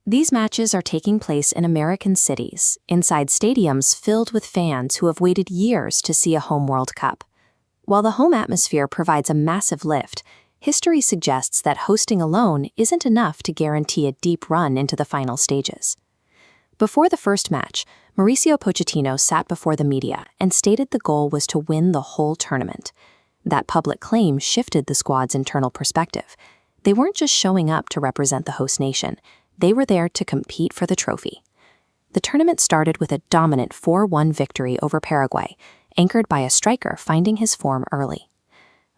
These matches are taking place in American cities, inside stadiums filled with fans who have waited years to see a home World Cup. While the home atmosphere provides a massive lift, history suggests that hosting alone isn't enough to guarantee a deep run into the final stages. Before the first match, Mauricio Pochettino sat before the media and stated the goal was to win the whole tournament. That public claim shifted the squad's internal perspective. They weren't just showing up to represent the host nation. They were there to compete for the trophy. The tournament started with a dominant 4-1 victory over Paraguay, anchored by a striker finding his form early.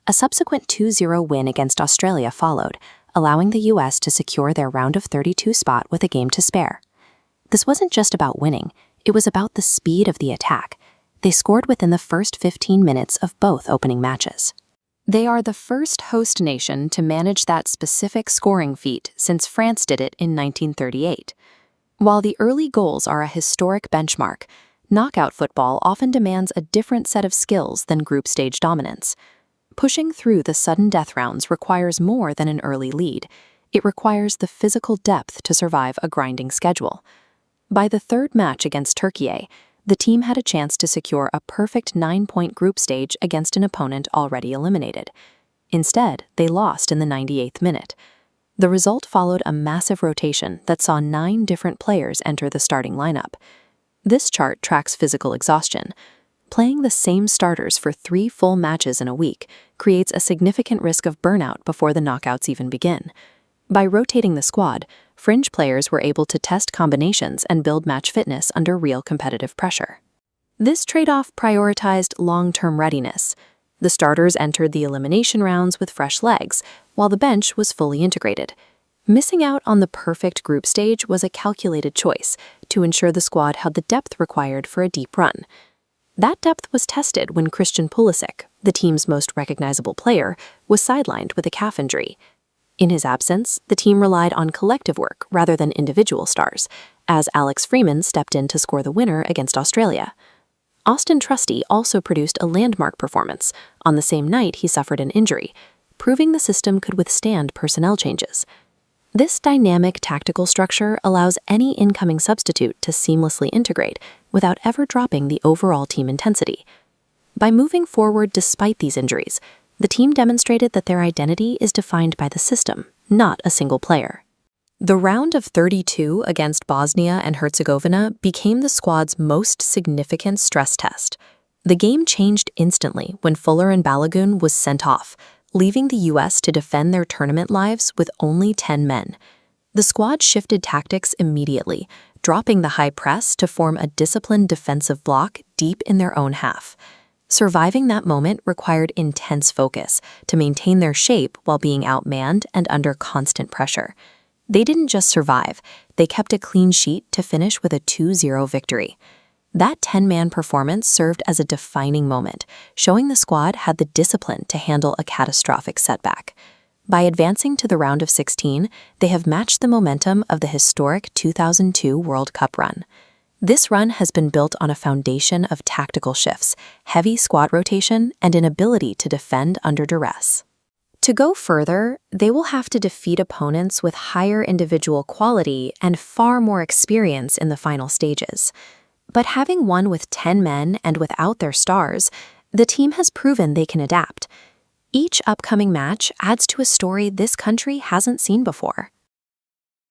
A subsequent 2-0 win against Australia followed, allowing the US to secure their round of 32 spot with a game to spare. This wasn't just about winning, it was about the speed of the attack. They scored within the first 15 minutes of both opening matches. They are the first host nation to manage that specific scoring feat since France did it in 1938. While the early goals are a historic benchmark, knockout football often demands a different set of skills than group stage dominance. Pushing through the sudden death rounds requires more than an early lead. It requires the physical depth to survive a grinding schedule. By the third match against Türkiye, the team had a chance to secure a perfect 9-point group stage against an opponent already eliminated. Instead, they lost in the 98th minute. The result followed a massive rotation that saw 9 different players enter the starting lineup. This chart tracks physical exhaustion. Playing the same starters for 3 full matches in a week creates a significant risk of burnout before the knockouts even begin. By rotating the squad, fringe players were able to test combinations and build match fitness under real competitive pressure. This trade-off prioritized long-term readiness. The starters entered the elimination rounds with fresh legs, while the bench was fully integrated. Missing out on the perfect group stage was a calculated choice to ensure the squad had the depth required for a deep run. That depth was tested when Pulisic, the team's most recognizable player, was sidelined with a calf injury. In his absence, the team relied on collective work rather than individual stars, as Alex Freeman stepped in to score the winner against Australia. Austin Trusty also produced a landmark performance. On the same night, he suffered an injury, proving the system could withstand personnel changes. This dynamic tactical structure allows any incoming substitute to seamlessly integrate without ever dropping the overall team intensity. By moving forward despite these injuries, the team demonstrated that their identity is defined by the system, not a single player. The round of 32 against Bosnia and Herzegovina became the squad's most significant stress test. The game changed instantly when Fuller and Balogun was sent off, leaving the US to defend their tournament lives with only 10 men. The squad shifted tactics immediately, dropping the high press to form a disciplined defensive block deep in their own half. Surviving that moment required intense focus to maintain their shape while being outmanned and under constant pressure. They didn't just survive, they kept a clean sheet to finish with a 2-0 victory. That 10-man performance served as a defining moment, showing the squad had the discipline to handle a catastrophic setback. By advancing to the round of 16, they have matched the momentum of the historic 2002 World Cup run. This run has been built on a foundation of tactical shifts, heavy squad rotation, and an ability to defend under duress. To go further, they will have to defeat opponents with higher individual quality and far more experience in the final stages. But having won with 10 men and without their stars, the team has proven they can adapt. Each upcoming match adds to a story this country hasn't seen before.